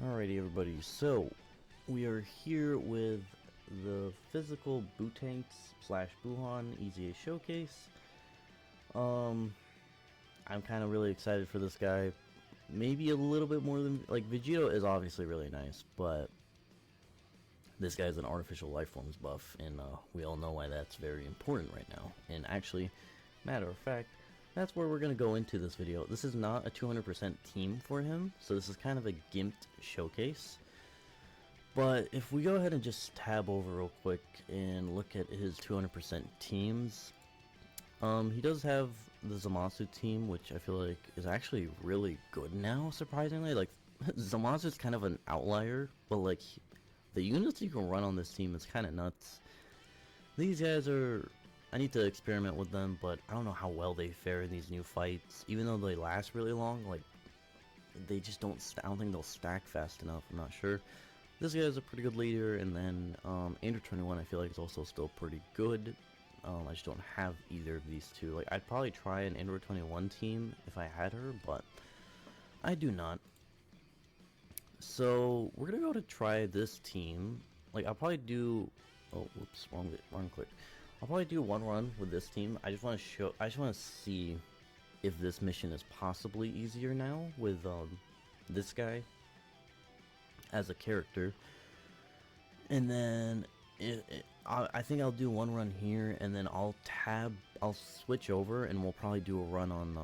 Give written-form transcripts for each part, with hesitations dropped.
Alrighty everybody, so we are here with the physical Buutenks slash Buuhan EZA showcase. I'm kind of really excited for this guy. Maybe a little bit more than, like, Vegito is obviously really nice, but this guy's an artificial life forms buff, and we all know why that's very important right now. And actually, matter of fact, that's where we're going to go into this video. This is not a 200% team for him, so this is kind of a gimped showcase. But if we go ahead and just tab over real quick and look at his 200% teams, he does have the Zamasu team, which I feel like is actually really good now, surprisingly. Like, Zamasu is kind of an outlier, but like, the units you can run on this team is kind of nuts. These guys are... I need to experiment with them, but I don't know how well they fare in these new fights. Even though they last really long, like, they just don't... I don't think they'll stack fast enough, I'm not sure. This guy is a pretty good leader, and then Andrew 21 I feel like is also still pretty good. I just don't have either of these two. Like, I'd probably try an Andrew 21 team if I had her, but I do not. So, we're gonna go to try this team. Like, I'll probably do... Oh, whoops, wrong click. I'll probably do one run with this team. I just want to see if this mission is possibly easier now with this guy as a character. And then I think I'll do one run here, and then I'll switch over, and we'll probably do a run on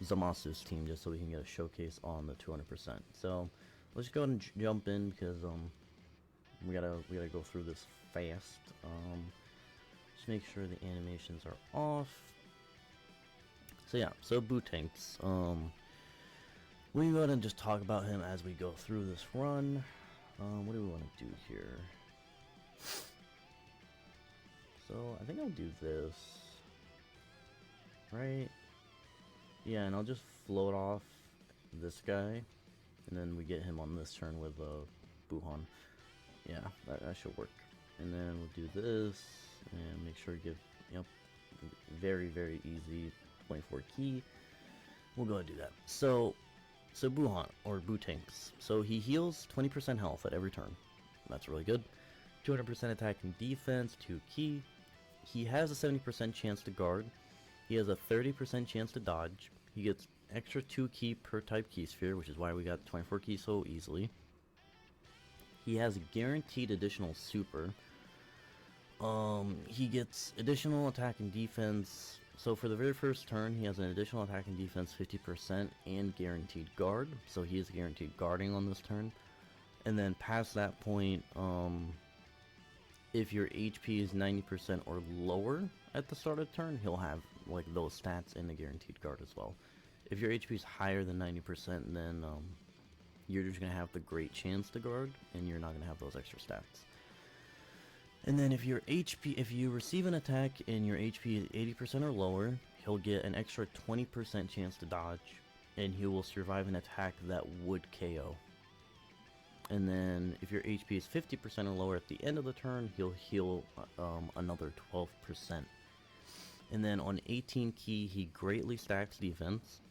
Zamasu's team just so we can get a showcase on the 200%. So let's go ahead and jump in because we gotta go through this fast. Just make sure the animations are off. So yeah, so Buutenks. We can go ahead and just talk about him as we go through this run. What do we want to do here? So I think I'll do this. Right? Yeah, and I'll just float off this guy, and then we get him on this turn with Buuhan. Yeah, that should work. And then we'll do this. And make sure to give, yep, very easy 24 key. We'll go ahead and do that. So Buuhan, or Buutenks. So he heals 20% health at every turn. That's really good. 200% attack and defense, 2 key. He has a 70% chance to guard. He has a 30% chance to dodge. He gets extra 2 key per type key sphere, which is why we got 24 key so easily. He has guaranteed additional super. He gets additional attack and defense. So for the very first turn, he has an additional attack and defense 50% and guaranteed guard. So he is guaranteed guarding on this turn. And then past that point, if your HP is 90% or lower at the start of the turn, he'll have like those stats in the guaranteed guard as well. If your HP is higher than 90%, then you're just gonna have the great chance to guard, and you're not gonna have those extra stats. And then if you receive an attack and your HP is 80% or lower, he'll get an extra 20% chance to dodge, and he will survive an attack that would KO. And then if your HP is 50% or lower at the end of the turn, he'll heal another 12%. And then on 18 key, he greatly stacks defense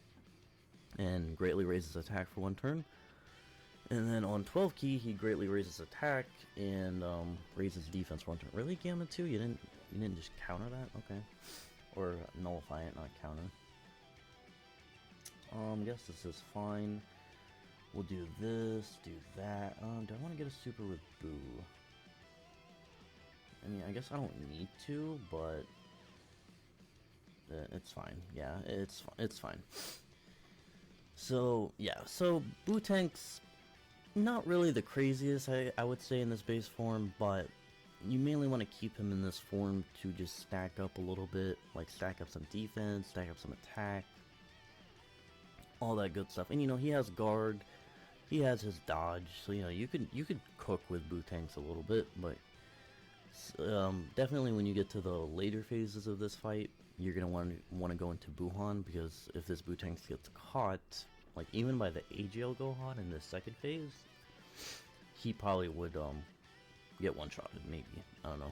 and greatly raises attack for 1 turn. And then on 12 key, he greatly raises attack and raises defense for 1 turn. Really, Gamma 2? You didn't just counter that? Okay. Or nullify it, not counter. Guess this is fine. We'll do this, do that. Do I want to get a super with Boo? I mean, I guess I don't need to, but it's fine. Yeah, it's fine. So yeah, so Buutenks, not really the craziest, I would say, in this base form, but you mainly want to keep him in this form to just stack up a little bit, like stack up some defense, stack up some attack, all that good stuff. And you know, he has guard, he has his dodge, so you know, you could cook with Buutenks a little bit, but definitely when you get to the later phases of this fight, you're gonna want to go into Buuhan, because if this Buutenks gets caught, like even by the AGL Gohan in this second phase, he probably would get one-shotted, maybe. I don't know.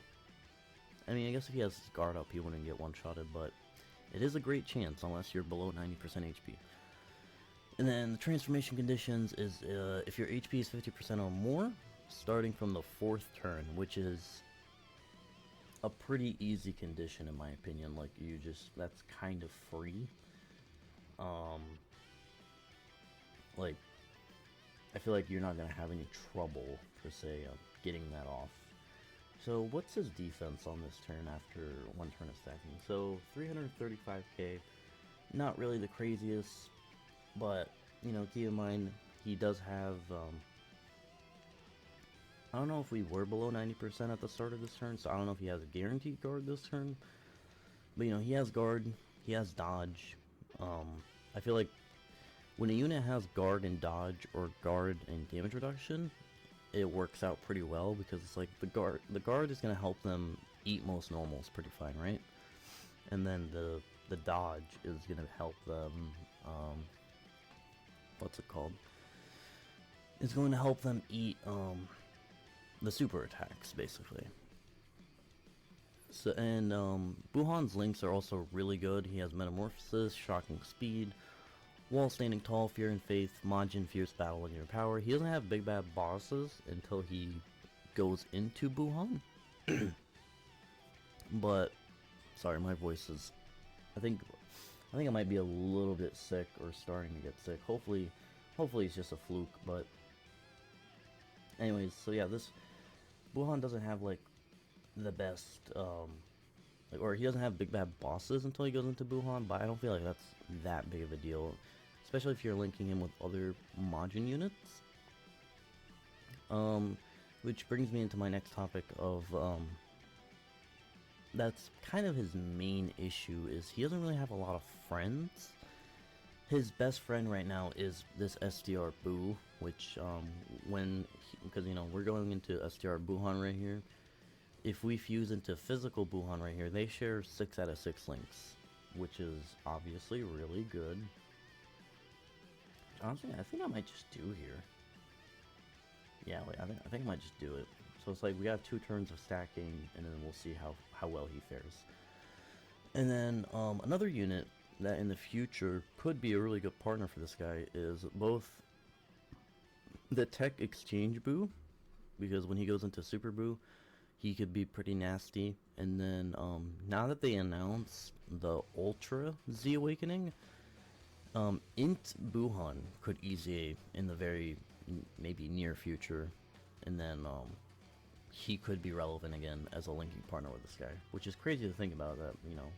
I mean, I guess if he has his guard up, he wouldn't get one-shotted, but it is a great chance unless you're below 90% HP. And then the transformation conditions is if your HP is 50% or more, starting from the 4th turn, which is a pretty easy condition in my opinion. Like, that's kind of free. Like, I feel like you're not gonna have any trouble per se getting that off. So what's his defense on this turn after 1 turn of stacking? So 335k, not really the craziest, but you know, keep in mind he does have I don't know if we were below 90% at the start of this turn, so I don't know if he has a guaranteed guard this turn. But you know, he has guard, he has dodge. I feel like when a unit has guard and dodge, or guard and damage reduction, it works out pretty well, because it's like the guard is gonna help them eat most normals pretty fine, right? And then the dodge is gonna help them what's it called? It's going to help them eat the super attacks, basically. So, and Buuhan's links are also really good. He has Metamorphosis, Shocking Speed, Wall Standing Tall, Fear and Faith, Majin, Fierce Battle, and Your Power. He doesn't have big bad bosses until he goes into Buuhan. But, sorry, my voice is, I think I might be a little bit sick, or starting to get sick. Hopefully it's just a fluke, but anyways, so yeah, this Buuhan doesn't have like the best or he doesn't have big bad bosses until he goes into Buuhan, but I don't feel like that's that big of a deal, especially if you're linking him with other Majin units. Which brings me into my next topic of that's kind of his main issue, is he doesn't really have a lot of friends. His best friend right now is this SDR Buu, which because you know, we're going into SDR Buuhan right here. If we fuse into physical Buuhan right here, they share 6 out of 6 links, which is obviously really good. Honestly, I think I might just do here. Yeah, wait, I think I might just do it. So it's like we got 2 turns of stacking, and then we'll see how well he fares. And then another unit that in the future could be a really good partner for this guy is both the Tech Exchange Buu, because when he goes into Super Buu, he could be pretty nasty. And then now that they announced the Ultra Z Awakening, Int Buuhan could easy in the very maybe near future, and then he could be relevant again as a linking partner with this guy, which is crazy to think about, that you know,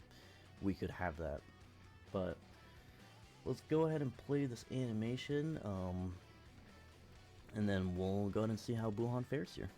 we could have that. But let's go ahead and play this animation, and then we'll go ahead and see how Buuhan fares here.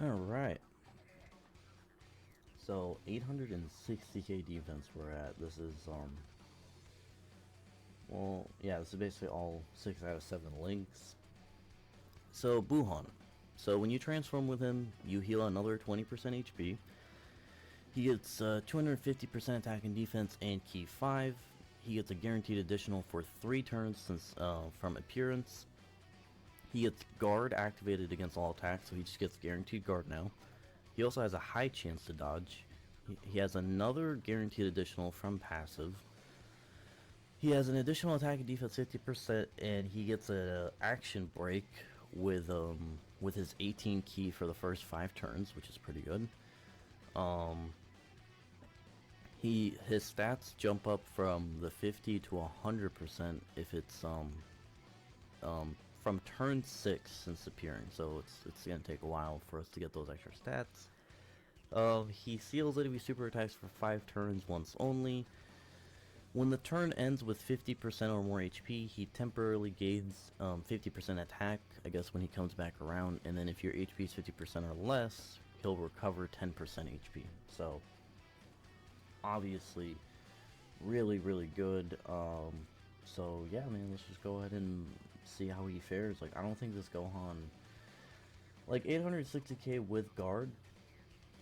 Alright. So 860k defense we're at. This is well, yeah, this is basically all 6 out of 7 links. So Buuhan. So when you transform with him, you heal another 20% HP. He gets 250% attack and defense and key 5. He gets a guaranteed additional for 3 turns since from appearance. He gets guard activated against all attacks, so he just gets guaranteed guard now. He also has a high chance to dodge. He has another guaranteed additional from passive. He has an additional attack and defense 50%, and he gets an action break with his 18 key for the first 5 turns, which is pretty good. His stats jump up from the 50 to 100% if it's from turn 6 since appearing, so it's gonna take a while for us to get those extra stats. He seals enemy super attacks for 5 turns once only. When the turn ends with 50% or more HP, he temporarily gains 50% attack, I guess, when he comes back around, and then if your HP is 50% or less, he'll recover 10% HP. So, obviously, really, really good. So yeah, man, let's just go ahead and see how he fares. Like, I don't think this Gohan, like 860k with guard,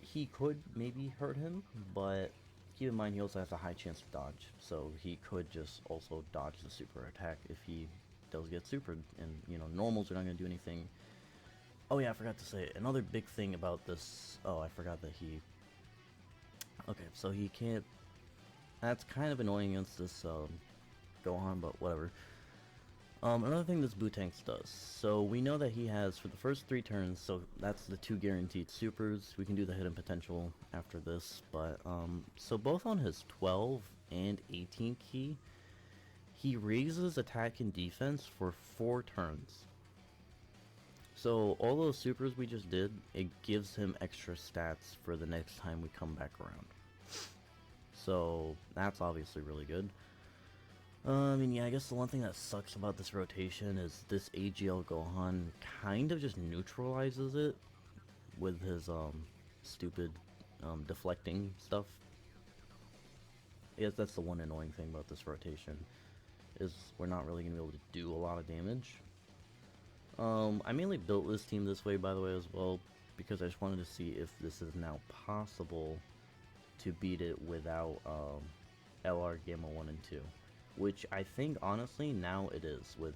he could maybe hurt him, but keep in mind he also has a high chance to dodge, so he could just also dodge the super attack if he does get supered, and you know, normals are not going to do anything. Oh yeah, I forgot to say, another big thing about this, oh, I forgot that he, okay, so he can't, that's kind of annoying against this Gohan, but whatever. Another thing this Buutenks does, so we know that he has, for the first 3 turns, so that's the 2 guaranteed supers. We can do the hidden potential after this, but, so both on his 12 and 18 key, he raises attack and defense for 4 turns. So all those supers we just did, it gives him extra stats for the next time we come back around. So that's obviously really good. I mean, yeah, I guess the one thing that sucks about this rotation is this AGL Gohan kind of just neutralizes it with his, stupid, deflecting stuff. I guess that's the one annoying thing about this rotation, is we're not really going to be able to do a lot of damage. I mainly built this team this way, by the way, as well, because I just wanted to see if this is now possible to beat it without, LR Gamma 1 and 2. Which I think, honestly, now it is with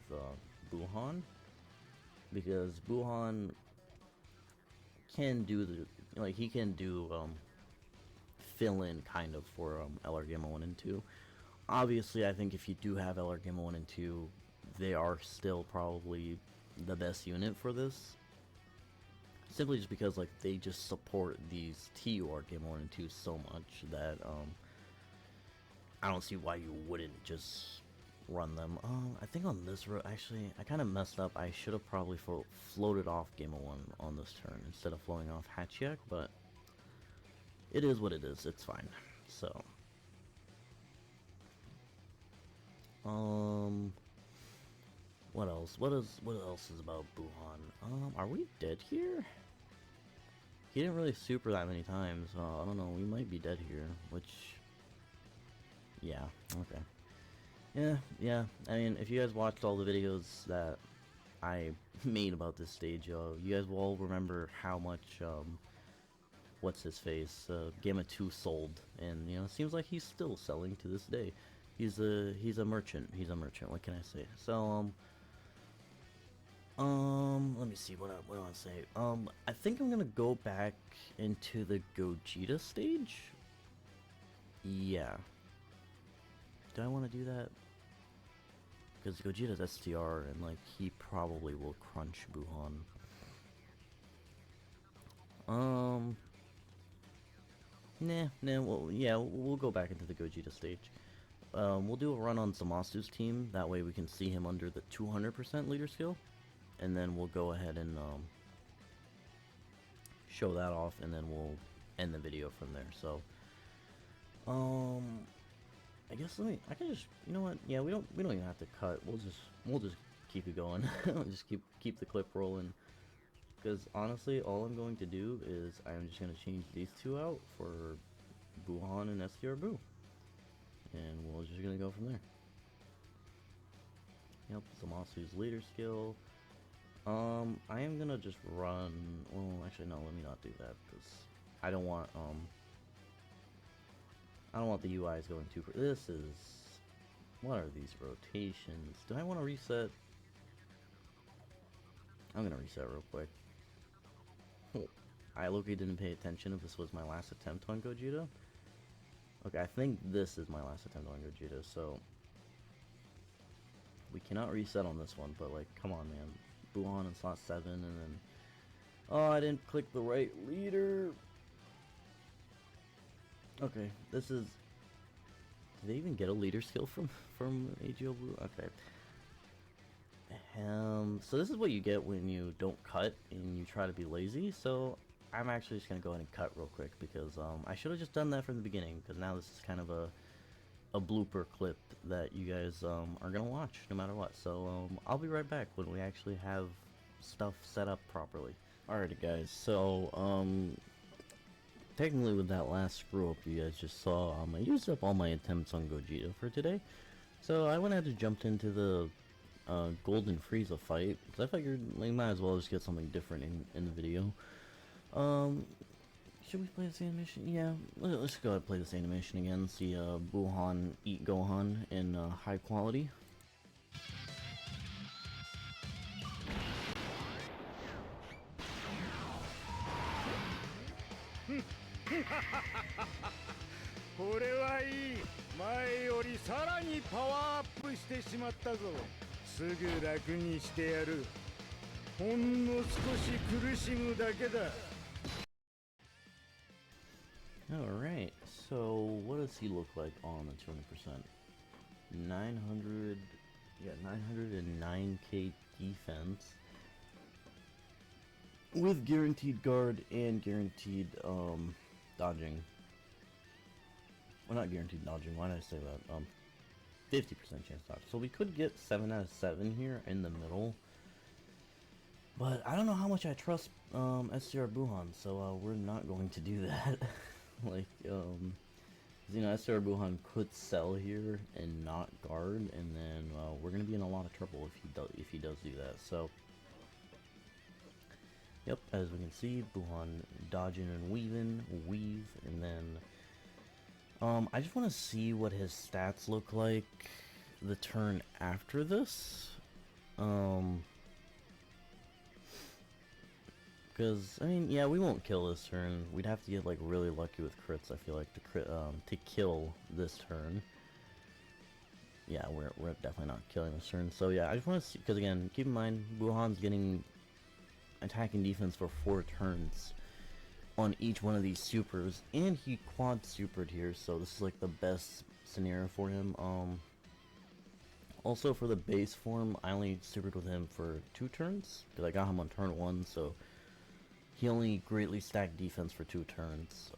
Buuhan, because Buuhan can do the, like, he can do fill in kind of for LR Gamma 1 and 2. Obviously, I think if you do have LR Gamma 1 and 2, they are still probably the best unit for this. Simply just because, like, they just support these TUR Gamma 1 and 2 so much that, I don't see why you wouldn't just run them. I think on this road, actually, I kind of messed up. I should have probably floated off Game 1 on this turn instead of floating off Hachiak, but it is what it is. It's fine. So, what else? What else is about Buuhan? Are we dead here? He didn't really super that many times. I don't know. We might be dead here, which, yeah, okay. Yeah, I mean, if you guys watched all the videos that I made about this stage, you guys will all remember how much, what's his face, Gamma 2 sold, and, you know, it seems like he's still selling to this day. He's a merchant, what can I say? So, let me see, what do I want to say? I think I'm gonna go back into the Gogeta stage? Yeah. Do I want to do that? Because Gogeta's STR, and, like, he probably will crunch Buuhan. Well, yeah, we'll go back into the Gogeta stage. We'll do a run on Zamasu's team, that way we can see him under the 200% leader skill. And then we'll go ahead and, show that off, and then we'll end the video from there, so... I guess I can just, you know what? Yeah, we don't even have to cut. We'll just keep it going. Just keep the clip rolling. Because honestly, all I'm going to do is I'm just gonna change these 2 out for Buuhan and STR Buu, and we're just gonna go from there. Yep, Zamasu's leader skill. I am gonna just run. Well, actually, no. Let me not do that because I don't want the UIs going too. This is... What are these rotations? Do I want to reset? I'm gonna reset real quick. I low-key didn't pay attention if this was my last attempt on Gogeta. Okay, I think this is my last attempt on Gogeta, so... We cannot reset on this one, but, like, come on, man. Buuhan in slot 7, and then... Oh, I didn't click the right leader! Okay, this is... Did they even get a leader skill from AGL Blue? Okay. So this is what you get when you don't cut and you try to be lazy. So I'm actually just gonna go ahead and cut real quick because I should have just done that from the beginning, because now this is kind of a blooper clip that you guys are gonna watch no matter what. So I'll be right back when we actually have stuff set up properly. Alrighty guys, so technically with that last screw up you guys just saw, I used up all my attempts on Gogeta for today. So I went ahead and jumped into the Golden Frieza fight because I figured we might as well just get something different in the video. Um, should we play this animation? Yeah, let's go ahead and play this animation again. See Buuhan eat Gohan in high quality.これはいい。前よりさらにパワーアップしてしまったぞ。すぐ楽にしてやる。ほんの少し苦しむだけだ。Alright, so what does he look like on the 200%? 900, yeah, 909k defense. With guaranteed guard and guaranteed, dodging. Well, not guaranteed dodging, why did I say that? 50% chance dodge. So we could get 7 out of 7 here in the middle. But I don't know how much I trust, STR Buuhan, so, we're not going to do that. Like, you know, STR Buuhan could sell here and not guard, and then, we're gonna be in a lot of trouble if he does do that, so. Yep, as we can see, Buuhan dodging and weave, and then, I just want to see what his stats look like the turn after this. Because, I mean, yeah, we won't kill this turn. We'd have to get, like, really lucky with crits, I feel like, to kill this turn. Yeah, we're definitely not killing this turn. So, yeah, I just want to see, because, again, keep in mind, Buuhan's getting attacking defense for 4 turns on each one of these supers, and he quad supered here, so this is, like, the best scenario for him. Also, for the base form, I only supered with him for 2 turns, because I got him on turn 1, so he only greatly stacked defense for 2 turns.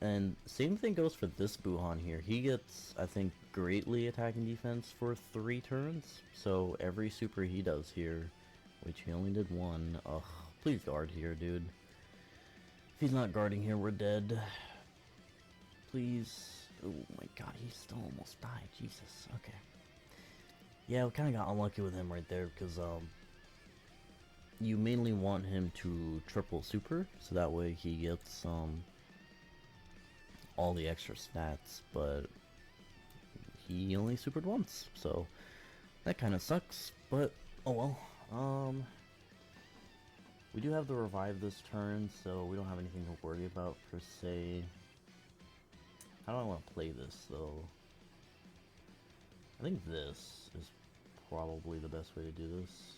And same thing goes for this Buuhan here. He gets, I think, greatly attacking defense for 3 turns. So every super he does here, which he only did 1. Ugh, please guard here, dude. If he's not guarding here, we're dead. Please. Oh my god, he still almost died. Jesus. Okay. Yeah, we kind of got unlucky with him right there because, you mainly want him to triple super, so that way he gets all the extra stats, but he only supered once, so that kind of sucks, but oh well. We do have the revive this turn, so we don't have anything to worry about per se. How do I want to play this though? I think this is probably the best way to do this.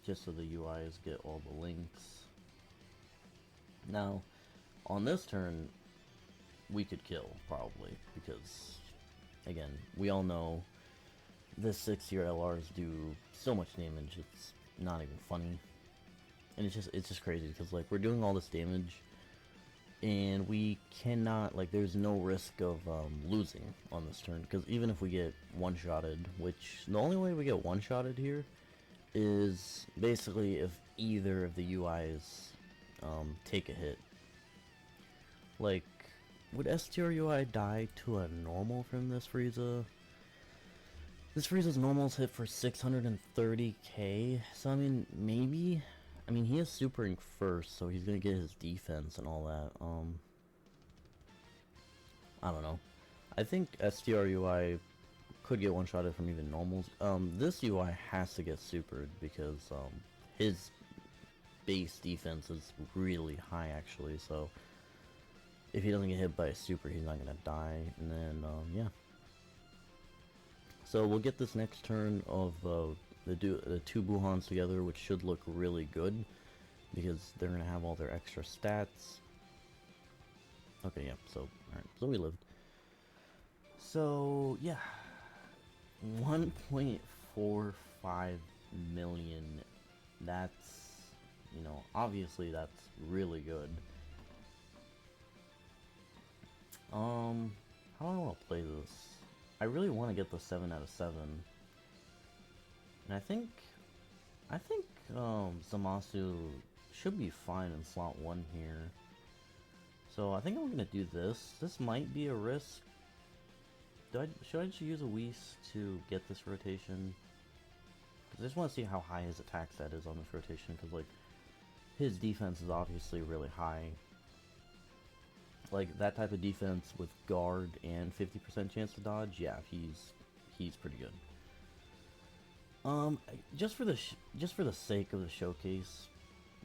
Just so the UIs get all the links. Now, on this turn, we could kill, probably, because, again, we all know this 6-tier LRs do so much damage, it's not even funny. And it's just crazy, because, like, we're doing all this damage, and we cannot, like, there's no risk of losing on this turn, because even if we get one-shotted, which, the only way we get one-shotted here is basically if either of the UIs take a hit. Like, would STR UI die to a normal from this Frieza? This Frieza's normals hit for 630k, so I mean, maybe. I mean, he is supering first, so he's gonna get his defense and all that. I don't know. I think STR UI could get one-shotted from even normals. This UI has to get supered because his base defense is really high actually, so if he doesn't get hit by a super, he's not gonna die, and then yeah. So we'll get this next turn of the 2 Buuhans together, which should look really good because they're gonna have all their extra stats. Okay, yeah, so alright, so we lived. So yeah. 1.45 million. That's, you know, obviously that's really good. How do I want to play this? I really want to get the 7 out of 7. And I think Zamasu should be fine in slot 1 here. So I think I'm gonna do this. This might be a risk. should I just use a Whis to get this rotation? Because I just want to see how high his attack stat is on this rotation, because like his defense is obviously really high. Like that type of defense with guard and 50% chance to dodge, yeah, he's pretty good. Just for the sake of the showcase,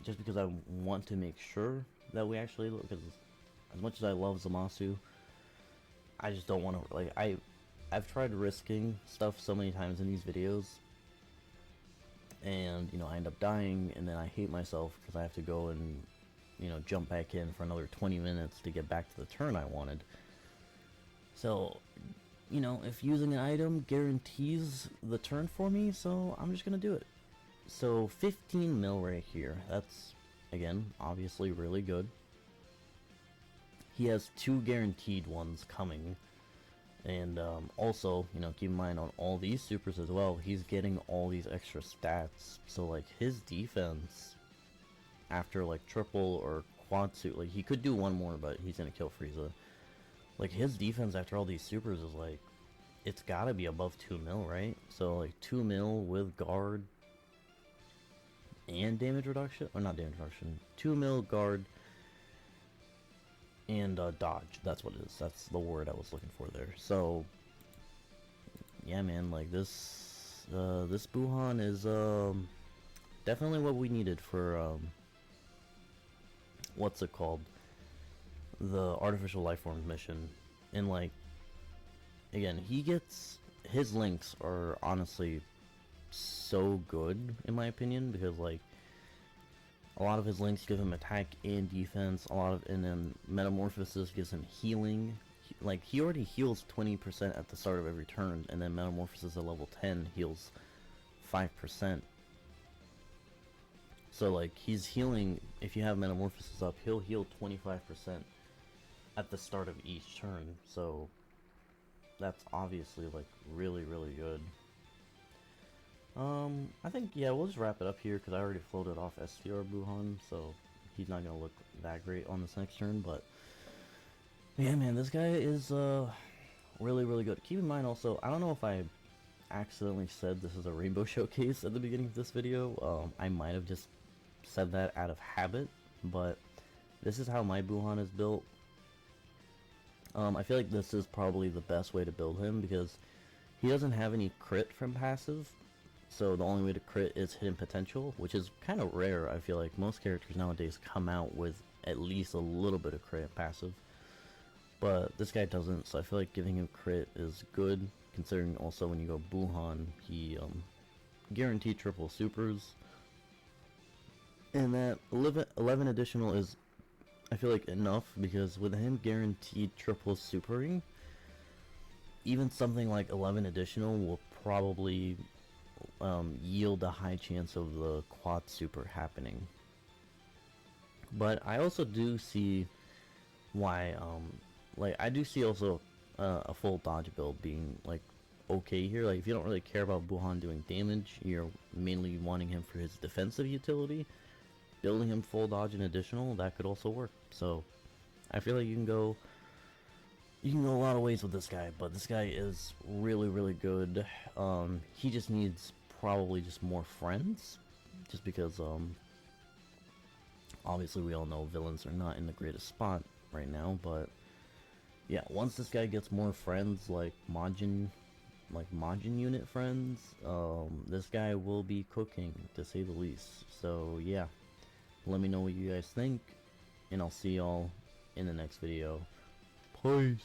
just because I want to make sure that we actually look, because as much as I love Zamasu, I just don't want to, like, I've tried risking stuff so many times in these videos, and, you know, I end up dying, and then I hate myself because I have to go and, you know, jump back in for another 20 minutes to get back to the turn I wanted. So, you know, if using an item guarantees the turn for me, so I'm just gonna do it. So 15 mil right here, that's, again, obviously really good. He has 2 guaranteed ones coming, and also, you know, keep in mind on all these supers as well, he's getting all these extra stats, so like his defense after like triple or quad suit, like he could do one more, but he's gonna kill Frieza. Like his defense after all these supers is like, it's gotta be above 2 mil, right? So like 2 mil with guard and damage reduction, or not damage reduction, 2 mil guard and dodge. That's what it is. That's the word I was looking for there. So yeah, man, like this this Buuhan is definitely what we needed for what's it called, the artificial life forms mission. And like, again, he gets, his links are honestly so good in my opinion, because like a lot of his links give him attack and defense, and then Metamorphosis gives him healing. Like he already heals 20% at the start of every turn, and then Metamorphosis at level 10 heals 5%. So like he's healing, if you have Metamorphosis up, he'll heal 25% at the start of each turn. So that's obviously like really good. I think, yeah, we'll just wrap it up here because I already floated off STR Buuhan, so he's not gonna look that great on this next turn. But yeah, man, this guy is really good. Keep in mind also, I don't know if I accidentally said this is a rainbow showcase at the beginning of this video. I might have just said that out of habit, but this is how my Buuhan is built. I feel like this is probably the best way to build him because he doesn't have any crit from passive. So the only way to crit is hidden potential, which is kind of rare. I feel like most characters nowadays come out with at least a little bit of crit passive, but this guy doesn't. So I feel like giving him crit is good, considering also when you go Buuhan, he guaranteed triple supers, and that 11 additional is, I feel like, enough, because with him guaranteed triple supering, even something like 11 additional will probably yield a high chance of the quad super happening. But I also do see why, like, I do see also a full dodge build being, like, okay here. Like, if you don't really care about Buuhan doing damage, you're mainly wanting him for his defensive utility, building him full dodge and additional, that could also work. So I feel like you can go a lot of ways with this guy, but this guy is really good. He just needs probably just more friends, just because obviously we all know villains are not in the greatest spot right now. But yeah, once this guy gets more friends, like Majin unit friends, this guy will be cooking, to say the least. So yeah, let me know what you guys think, and I'll see y'all in the next video. Peace.